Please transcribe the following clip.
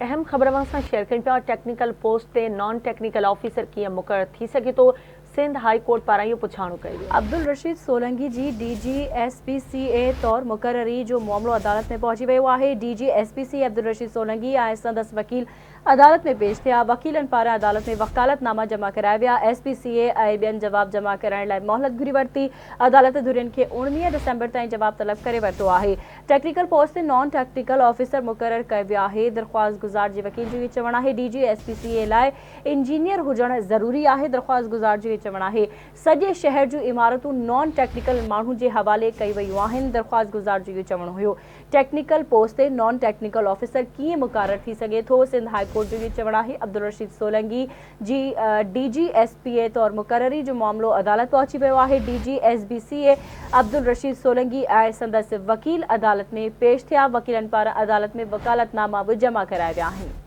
अहम ख़बर सां शेयर कनि पिया। टेक्निकल पोस्ट ते नॉन टेक्निकल ऑफिसर कीअं मुक़ररु थी सघे थो। सिंध हाई कोर्ट पारां इहो पुछाणो कयो वियो। अब्दुल रशीद सोलंकी जी DGSPCA तौर मुक़ररी जो मामलो अदालत में पहुची वियो आहे। DGSPC अब्दुल रशीद सोलंकी ऐं संदसि वकील अदालत में पेश थिया। वकीलनि पारां अदालत में वकालतनामा जमा कराया विया। SPCA ऐं ॿियनि जवाब जमा कराइण लाइ मोहलत घुरी वरिती। अदालत धुरियुनि खे 19 डिसेंबर ताईं जवाब तलब करे वरितो आहे। टेक्निकल पोस्ट ते नॉन टेक्निकल ऑफिसर मुक़ररु कयो वियो आहे। दरख़्वास्त गुज़ार जे वकील जो इहो चवणु आहे DGSPCA लाइ इंजीनियर हुजणु ज़रूरी आहे। दरख़्वास्त गुज़ार जो इहो चवणु आहे सॼे शहर जूं इमारतूं नॉन टेक्निकल माण्हुनि जे हवाले कई वयूं आहिनि। दरख़्वास्त गुज़ार जो इहो चवणु हुयो टेक्निकल पोस्ट ते नॉन टेक्निकल ऑफिसर कीअं मुक़ररु थी सघे थो। सिंध हाई कोर्ट जो इहो चवणु आहे अब्दुल रशीद सोलंकी जी DGSPA तौर मुक़ररी जो मामलो अदालत पहुची वियो आहे। DGSPCA अब्दुल रशीद सोलंकी ऐं संदसि वकील अदालत में पेश थिया। वकीलनि पारां अदालत में वकालतनामा बि जमा कराया विया आहिनि।